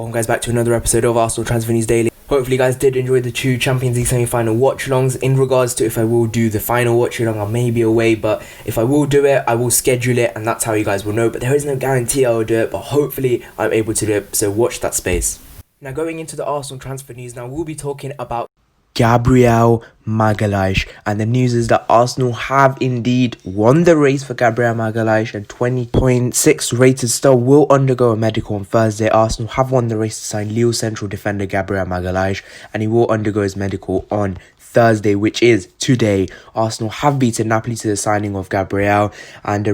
Welcome guys back to another episode of Arsenal Transfer News Daily. Hopefully you guys did enjoy the two Champions League semi-final watch-alongs. In regards to if I will do the final watch-along, I may be away, but if I will do it, I will schedule it, and that's how you guys will know. But there is no guarantee I will do it, but hopefully I'm able to do it, so watch that space. Now going into the Arsenal transfer news, now we'll be talking about Gabriel Medical, and the news is that Arsenal have indeed won the race for Gabriel Medical, and 20.6 rated star will undergo a medical on Thursday. Arsenal have won the race to sign Lille central defender Gabriel Medical, and he will undergo his medical on Thursday, which is today. Arsenal have beaten Napoli to the signing of Gabriel, and the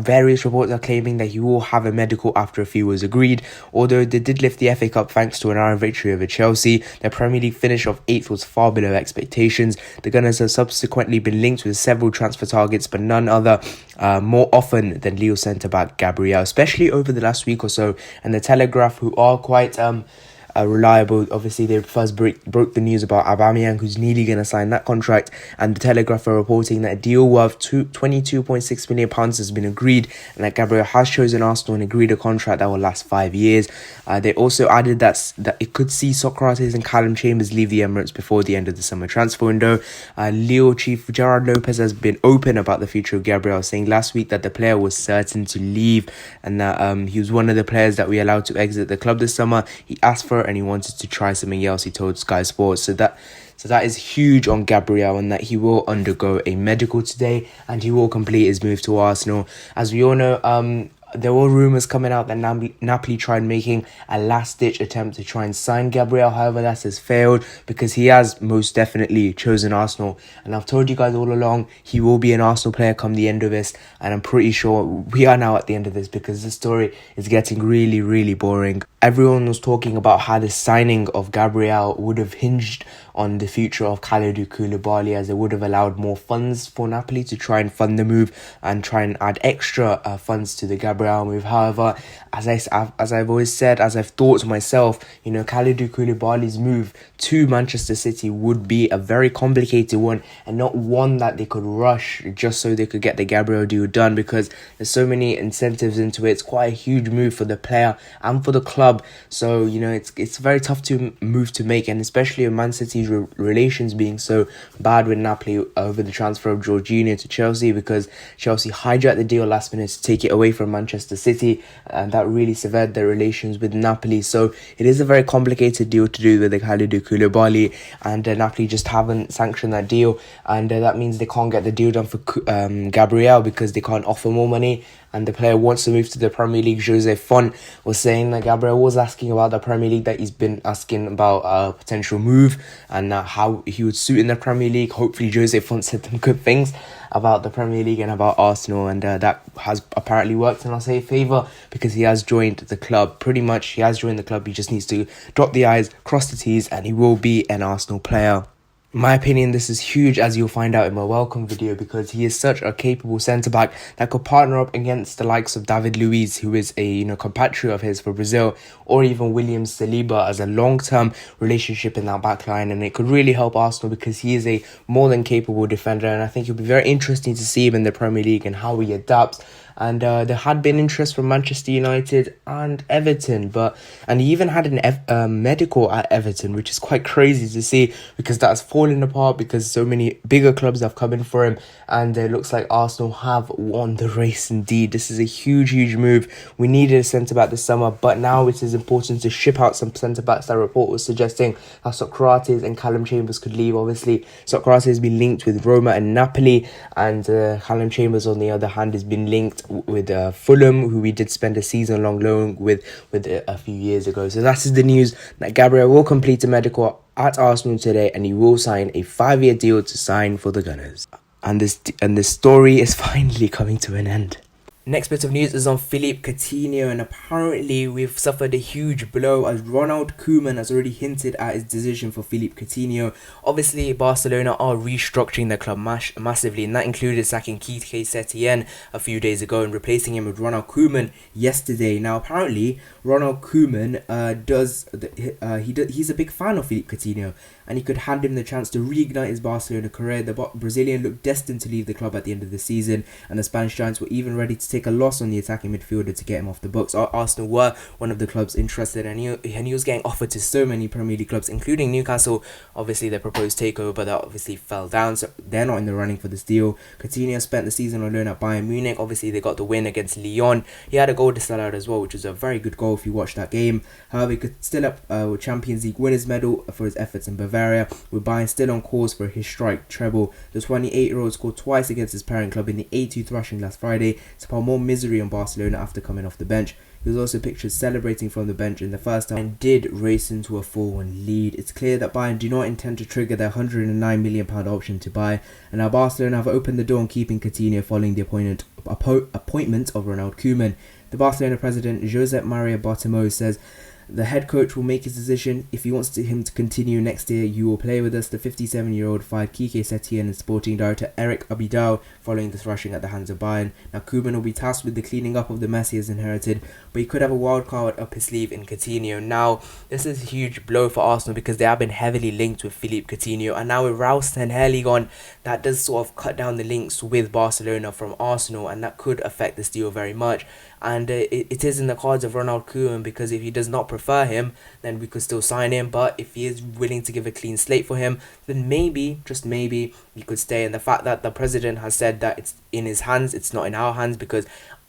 various reports are claiming that he will have a medical after a fee was agreed. Although they did lift the FA Cup thanks to an iron victory over Chelsea, their Premier League finish of 8th was far below expectations. The Gunners have subsequently been linked with several transfer targets, but none other more often than Lille centre-back Gabriel, especially over the last week or so. And the Telegraph, who are quite reliable, obviously they first broke the news about Aubameyang, who's nearly going to sign that contract, and the Telegraph are reporting that a deal worth £22.6 million has been agreed, and that Gabriel has chosen Arsenal and agreed a contract that will last 5 years. They also added that it could see Socrates and Callum Chambers leave the Emirates before the end of the summer transfer window. Lille chief Gerard Lopez has been open about the future of Gabriel, saying last week that the player was certain to leave, and that he was one of the players that we allowed to exit the club this summer. He asked for it and he wanted to try something else, he told Sky Sports. So that is huge on Gabriel, and that he will undergo a medical today and he will complete his move to Arsenal. As we all know, there were rumours coming out that Napoli tried making a last-ditch attempt to try and sign Gabriel. However, that has failed because he has most definitely chosen Arsenal. And I've told you guys all along, he will be an Arsenal player come the end of this. And I'm pretty sure we are now at the end of this because the story is getting really, really boring. Everyone was talking about how the signing of Gabriel would have hinged on the future of Kalidou Koulibaly, as it would have allowed more funds for Napoli to try and fund the move and try and add extra funds to the Gabriel move. However, as I've always said, as I've thought to myself, Kalidou Koulibaly's move to Manchester City would be a very complicated one, and not one that they could rush just so they could get the Gabriel deal done, because there's so many incentives into it. It's quite a huge move for the player and for the club. So it's very tough to move to make, and especially in Man City's relations being so bad with Napoli over the transfer of Jorginho to Chelsea, because Chelsea hijacked the deal last minute to take it away from Manchester City, and that really severed their relations with Napoli. So it is a very complicated deal to do with the Kalidou Koulibaly, and Napoli just haven't sanctioned that deal, and that means they can't get the deal done for Gabriel because they can't offer more money, and the player wants to move to the Premier League. Jose Font was saying that Gabriel was asking about the Premier League, that he's been asking about a potential move and how he would suit in the Premier League. Hopefully Jose Font said some good things about the Premier League and about Arsenal, and that has apparently worked in our favour, because he has joined the club. Pretty much he has joined the club. He just needs to dot the I's, cross the T's, and he will be an Arsenal player. In my opinion, this is huge, as you'll find out in my welcome video, because he is such a capable centre-back that could partner up against the likes of David Luiz, who is a compatriot of his for Brazil, or even William Saliba, as a long-term relationship in that back line. And it could really help Arsenal because he is a more than capable defender, and I think it'll be very interesting to see him in the Premier League and how he adapts. And there had been interest from Manchester United and Everton, and he even had an medical at Everton, which is quite crazy to see, because that's fallen apart because so many bigger clubs have come in for him, and it looks like Arsenal have won the race indeed. This is a huge move. We needed a centre-back this summer, but now it is important to ship out some centre-backs. That report was suggesting that Socrates and Callum Chambers could leave. Obviously, Socrates has been linked with Roma and Napoli, and Callum Chambers, on the other hand, has been linked with Fulham, who we did spend a season-long loan with a few years ago. So that is the news, that Gabriel will complete a medical at Arsenal today, and he will sign a 5-year deal to sign for the Gunners. And this story is finally coming to an end. Next bit of news is on Philippe Coutinho, and apparently we've suffered a huge blow, as Ronald Koeman has already hinted at his decision for Philippe Coutinho. Obviously, Barcelona are restructuring their club massively, and that included sacking Quique Setien a few days ago and replacing him with Ronald Koeman yesterday. Now, apparently, Ronald Koeman he's a big fan of Philippe Coutinho, and he could hand him the chance to reignite his Barcelona career. The Brazilian looked destined to leave the club at the end of the season, and the Spanish Giants were even ready to take a loss on the attacking midfielder to get him off the books. Arsenal were one of the clubs interested, and he was getting offered to so many Premier League clubs, including Newcastle. Obviously, their proposed takeover, but that obviously fell down, so they're not in the running for this deal. Coutinho spent the season on loan at Bayern Munich. Obviously, they got the win against Lyon. He had a goal disallowed as well, which was a very good goal if you watched that game. However, he could still up with Champions League winners medal for his efforts in Bavaria, with Bayern still on course for his strike treble. The 28-year-old scored twice against his parent club in the 8-2 thrashing last Friday to pour more misery on Barcelona after coming off the bench. He was also pictured celebrating from the bench in the first half and did race into a 4-1 lead. It's clear that Bayern do not intend to trigger their £109 million option to buy, and now Barcelona have opened the door on keeping Coutinho following the appointment of Ronald Koeman. The Barcelona president, Josep Maria Bartomeu, says the head coach will make his decision. If he wants him to continue next year, you will play with us. The 57-year-old fired Quique Setien and sporting director Eric Abidal following the thrashing at the hands of Bayern. Now, Koeman will be tasked with the cleaning up of the mess he has inherited, but he could have a wild card up his sleeve in Coutinho. Now, this is a huge blow for Arsenal because they have been heavily linked with Philippe Coutinho, and now with Rouse and Hurley gone, that does sort of cut down the links with Barcelona from Arsenal, and that could affect this deal very much. And it is in the cards of Ronald Koeman, because if he does not prefer him, then we could still sign him. But if he is willing to give a clean slate for him, then maybe, just maybe, he could stay. And the fact that the president has said that it's in his hands, it's not in our hands, because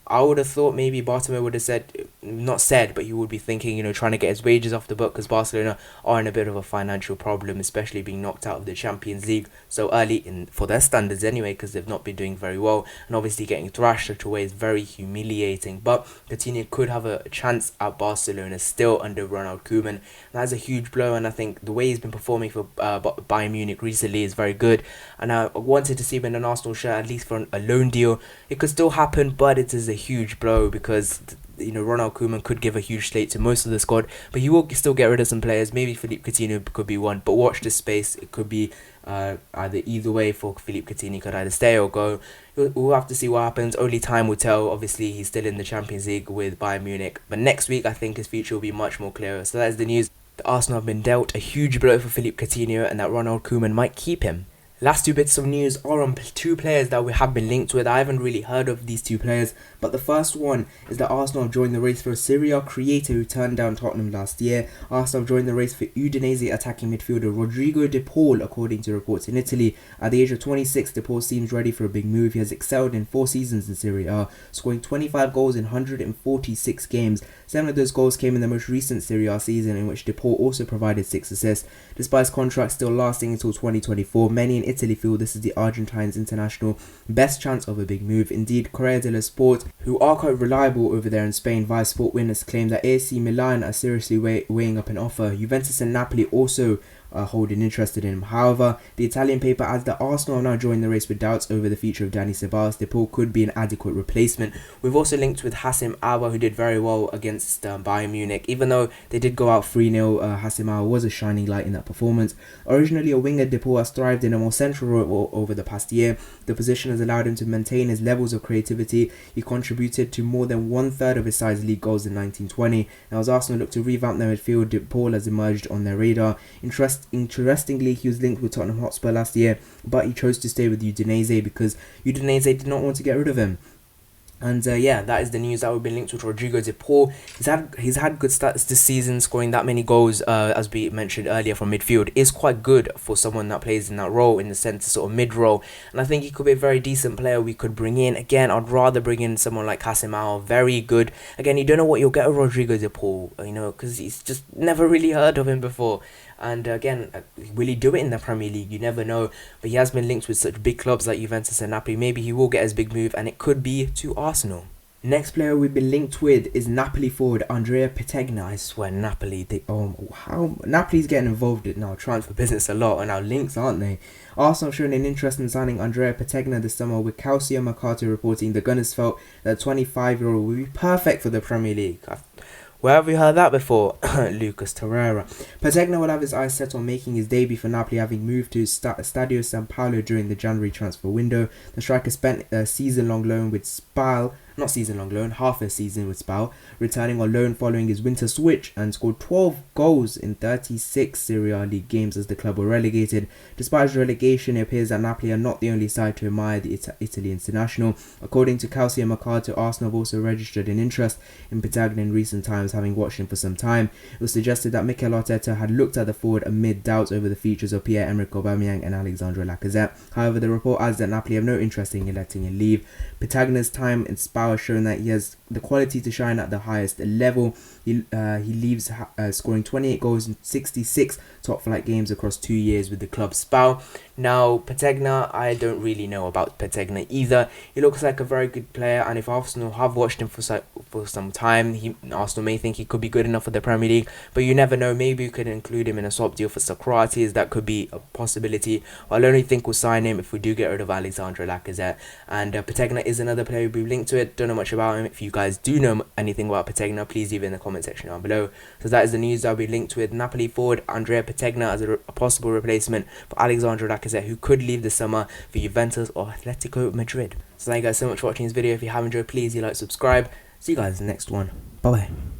I would have thought maybe Bartomeu would have said, not said, but he would be thinking, trying to get his wages off the book, because Barcelona are in a bit of a financial problem, especially being knocked out of the Champions League so early, for their standards anyway, because they've not been doing very well, and obviously getting thrashed such a way is very humiliating. But Coutinho could have a chance at Barcelona still under Ronald Koeman. That's a huge blow, and I think the way he's been performing for Bayern Munich recently is very good, and I wanted to see him in an Arsenal shirt, at least for a loan deal. It could still happen, but it is a huge blow, because Ronald Koeman could give a huge slate to most of the squad, but he will still get rid of some players. Maybe Philippe Coutinho could be one, but watch this space. It could be either way for Philippe Coutinho. Could either stay or go. We'll have to see what happens. Only time will tell. Obviously, he's still in the Champions League with Bayern Munich, but next week I think his future will be much more clearer. So that is the news. The Arsenal have been dealt a huge blow for Philippe Coutinho, and that Ronald Koeman might keep him. Last two bits of news are on two players that we have been linked with. I haven't really heard of these two players, but the first one is that Arsenal have joined the race for a Serie A creator who turned down Tottenham last year. Arsenal have joined the race for Udinese attacking midfielder Rodrigo De Paul, according to reports in Italy. At the age of 26, De Paul seems ready for a big move. He has excelled in 4 seasons in Serie A, scoring 25 goals in 146 games. 7 of those goals came in the most recent Serie A season, in which De Paul also provided 6 assists. Despite his contract still lasting until 2024, many in Italy feel this is the Argentine's international best chance of a big move. Indeed, Corriere dello Sport, who are quite reliable over there in Spain via Sport Witness, claim that AC Milan are seriously weighing up an offer. Juventus and Napoli also holding interested in him. However, the Italian paper adds that Arsenal have now joined the race with doubts over the future of Dani Ceballos. De Paul could be an adequate replacement. We've also linked with Hassim Aouar, who did very well against Bayern Munich. Even though they did go out 3-0, Hassim Aouar was a shining light in that performance. Originally a winger, De Paul has thrived in a more central role over the past year. The position has allowed him to maintain his levels of creativity. He contributed to more than 1/3 of his side's league goals in 1920. Now, as Arsenal look to revamp their midfield, De Paul has emerged on their radar. Interestingly, he was linked with Tottenham Hotspur last year, but he chose to stay with Udinese because Udinese did not want to get rid of him. And that is the news that we've been linked with Rodrigo De Paul. He's had good stats this season, scoring that many goals, as we mentioned earlier, from midfield is quite good for someone that plays in that role, in the centre sort of mid-role. And I think he could be a very decent player we could bring in. Again, I'd rather bring in someone like Hassim Aouar, very good. Again, you don't know what you'll get with Rodrigo De Paul, because he's just never really heard of him before. And again, will he do it in the Premier League? You never know. But he has been linked with such big clubs like Juventus and Napoli. Maybe he will get his big move, and it could be to Arsenal. Next player we've been linked with is Napoli forward Andrea Petegna. I swear, Napoli, how Napoli's getting involved in now transfer business a lot, and our links, aren't they? Arsenal have shown an interest in signing Andrea Petegna this summer, with Calcio Mercato reporting the Gunners felt that 25-year-old would be perfect for the Premier League. Where have we heard that before? Lucas Torreira. Petegna will have his eyes set on making his debut for Napoli, having moved to Stadio San Paolo during the January transfer window. The striker spent a season-long loan with Spal not season-long loan, half a season with Spal, returning on loan following his winter switch, and scored 12 goals in 36 Serie A League games as the club were relegated. Despite his relegation, it appears that Napoli are not the only side to admire the Italy international. According to Calcio Mercato, Arsenal have also registered an interest in Petagna in recent times, having watched him for some time. It was suggested that Mikel Arteta had looked at the forward amid doubts over the features of Pierre-Emerick Aubameyang and Alexandre Lacazette. However, the report adds that Napoli have no interest in letting him leave. Petagna's time in Spal has shown that he has the quality to shine at the highest level. He leaves scoring 28 goals in 66 top-flight games across 2 years with the club Spal. Now, Petagna, I don't really know about Petagna either. He looks like a very good player, and if Arsenal have watched him for some time, Arsenal may think he could be good enough for the Premier League, but you never know. Maybe you could include him in a swap deal for Socrates. That could be a possibility. I'll only think we'll sign him if we do get rid of Alexandre Lacazette. And Petagna is another player we've linked to it. Don't know much about him. If you guys do know anything about Petagna, please leave it in the comment section down below. So that is the news that will be linked with Napoli forward Andrea Petagna as a possible replacement for Alexandre Lacazette, who could leave this summer for Juventus or Atletico Madrid. So thank you guys so much for watching this video. If you have enjoyed, please like, subscribe. See you guys in the next one. Bye bye.